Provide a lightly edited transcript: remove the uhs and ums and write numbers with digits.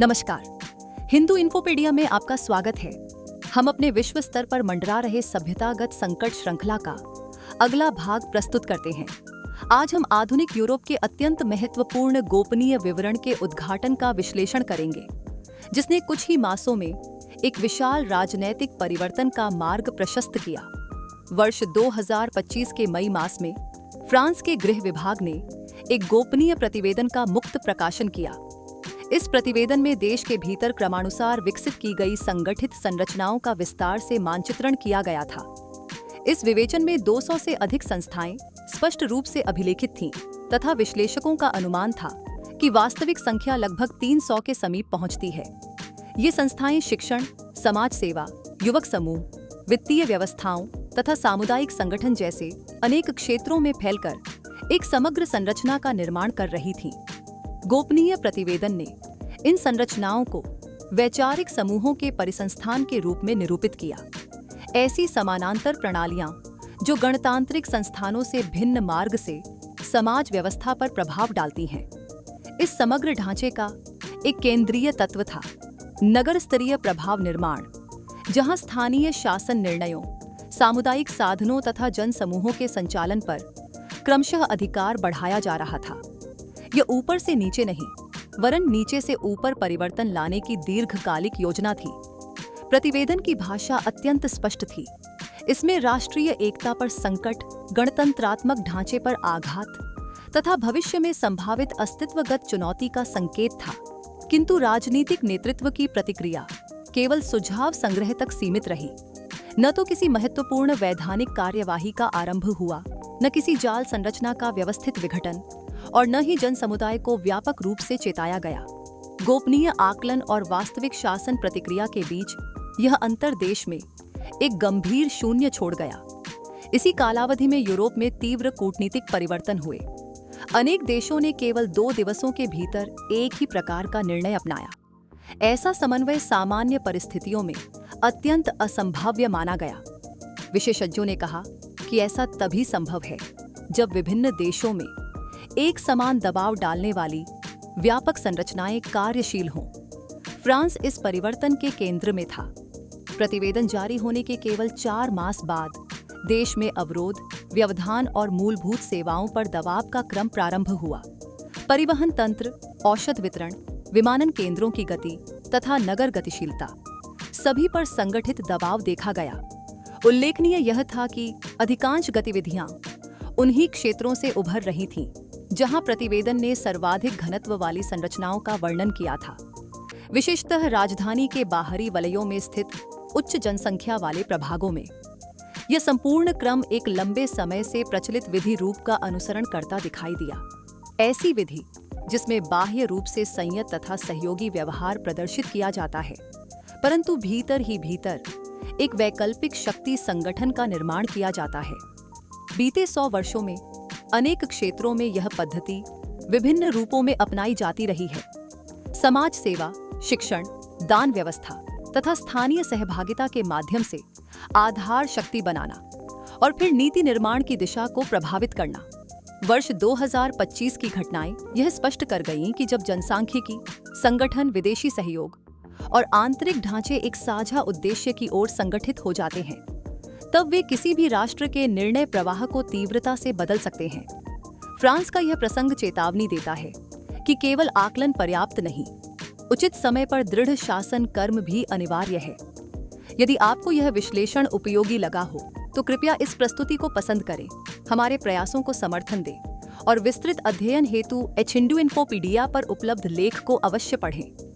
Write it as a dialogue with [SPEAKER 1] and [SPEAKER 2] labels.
[SPEAKER 1] नमस्कार। हिंदू इन्फोपीडिया में आपका स्वागत है। हम अपने विश्व स्तर पर मंडरा रहे सभ्यतागत संकट श्रृंखला का अगला भाग प्रस्तुत करते हैं। आज हम आधुनिक यूरोप के अत्यंत महत्वपूर्ण गोपनीय विवरण के उद्घाटन का विश्लेषण करेंगे, जिसने कुछ ही मासों में एक विशाल राजनैतिक परिवर्तन का मार्ग प्रशस्त किया। वर्ष 2025 के मई मास में फ्रांस के गृह विभाग ने एक गोपनीय प्रतिवेदन का मुक्त प्रकाशन किया। इस प्रतिवेदन में देश के भीतर क्रमानुसार विकसित की गई संगठित संरचनाओं का विस्तार से मानचित्रण किया गया था। इस विवेचन में 200 से अधिक संस्थाएं स्पष्ट रूप से अभिलेखित थीं तथा विश्लेषकों का अनुमान था कि वास्तविक संख्या लगभग 300 के समीप पहुंचती है। ये संस्थाएं शिक्षण, समाज सेवा, युवक समूह, वित्तीय व्यवस्थाओं तथा सामुदायिक संगठन जैसे अनेक क्षेत्रों में फैलकर एक समग्र संरचना का निर्माण कर रही थीं। गोपनीय प्रतिवेदन ने इन संरचनाओं को वैचारिक समूहों के परिसंस्थान के रूप में निरूपित किया। ऐसी समानांतर प्रणालियां जो गणतांत्रिक संस्थानों से भिन्न मार्ग से समाज व्यवस्था पर प्रभाव डालती हैं। इस समग्र ढांचे का एक केंद्रीय तत्व था नगर स्तरीय प्रभाव निर्माण, जहां स्थानीय शासन निर्णयों, सामुदायिक साधनों तथा जन समूहों के संचालन पर क्रमशः अधिकार बढ़ाया जा रहा था। यह ऊपर से नीचे नहीं, वरन नीचे से ऊपर परिवर्तन लाने की दीर्घकालिक योजना थी। प्रतिवेदन की भाषा अत्यंत स्पष्ट थी। इसमें राष्ट्रीय एकता पर संकट, गणतंत्रात्मक ढांचे पर आघात तथा भविष्य में संभावित अस्तित्वगत चुनौती का संकेत था। किंतु राजनीतिक नेतृत्व की प्रतिक्रिया केवल सुझाव संग्रह तक सीमित रही। न तो किसी महत्वपूर्ण वैधानिक कार्यवाही का आरंभ हुआ, न किसी जाल संरचना का व्यवस्थित विघटन और न ही जन समुदाय को व्यापक रूप से चेताया गया। गोपनीय आकलन और वास्तविक शासन प्रतिक्रिया के बीच यह अंतर देश में एक गंभीर शून्य छोड़ गया। इसी कालावधि में यूरोप में तीव्र कूटनीतिक परिवर्तन हुए। अनेक देशों ने केवल 2 दिवसों के भीतर एक ही प्रकार का निर्णय अपनाया। ऐसा समन्वय सामान्य परिस्थितियों में अत्यंत असंभाव्य माना गया। विशेषज्ञों ने कहा कि ऐसा तभी संभव है जब विभिन्न देशों में एक समान दबाव डालने वाली व्यापक संरचनाएं कार्यशील हों। फ्रांस इस परिवर्तन के केंद्र में था। प्रतिवेदन जारी होने के केवल 4 मास बाद देश में अवरोध, व्यवधान और मूलभूत सेवाओं पर दबाव का क्रम प्रारंभ हुआ। परिवहन तंत्र, औषध वितरण, विमानन केंद्रों की गति तथा नगर गतिशीलता, सभी पर संगठित दबाव देखा गया। उल्लेखनीय यह था कि अधिकांश गतिविधियां उन्हीं क्षेत्रों से उभर रही थीं जहां प्रतिवेदन ने सर्वाधिक घनत्व वाली संरचनाओं का वर्णन किया था, विशेषतः राजधानी के बाहरी वलयों में स्थित उच्च जनसंख्या वाले प्रभागों में। यह संपूर्ण क्रम एक लंबे समय से प्रचलित विधि रूप का अनुसरण करता दिखाई दिया। ऐसी विधि जिसमें बाह्य रूप से संयत तथा सहयोगी व्यवहार प्रदर्शित किया जाता है, परंतु भीतर ही भीतर एक वैकल्पिक शक्ति संगठन का निर्माण किया जाता है। बीते 100 वर्षों में अनेक क्षेत्रों में यह पद्धति विभिन्न रूपों में अपनाई जाती रही है। समाज सेवा, शिक्षण, दान व्यवस्था तथा स्थानीय सहभागिता के माध्यम से आधार शक्ति बनाना और फिर नीति निर्माण की दिशा को प्रभावित करना। वर्ष 2025 की घटनाएं यह स्पष्ट कर गईं कि जब जनसांख्यिकी, संगठन, विदेशी सहयोग और आंतरिक ढांचे एक साझा उद्देश्य की ओर संगठित हो जाते हैं, तब वे किसी भी राष्ट्र के निर्णय प्रवाह को तीव्रता से बदल सकते हैं। फ्रांस का यह प्रसंग चेतावनी देता है कि केवल आकलन पर्याप्त नहीं, उचित समय पर दृढ़ शासन कर्म भी अनिवार्य है। यदि आपको यह विश्लेषण उपयोगी लगा हो तो कृपया इस प्रस्तुति को पसंद करें, हमारे प्रयासों को समर्थन दें और विस्तृत अध्ययन हेतु हिंदू इन्फोपीडिया पर उपलब्ध लेख को अवश्य पढ़ें।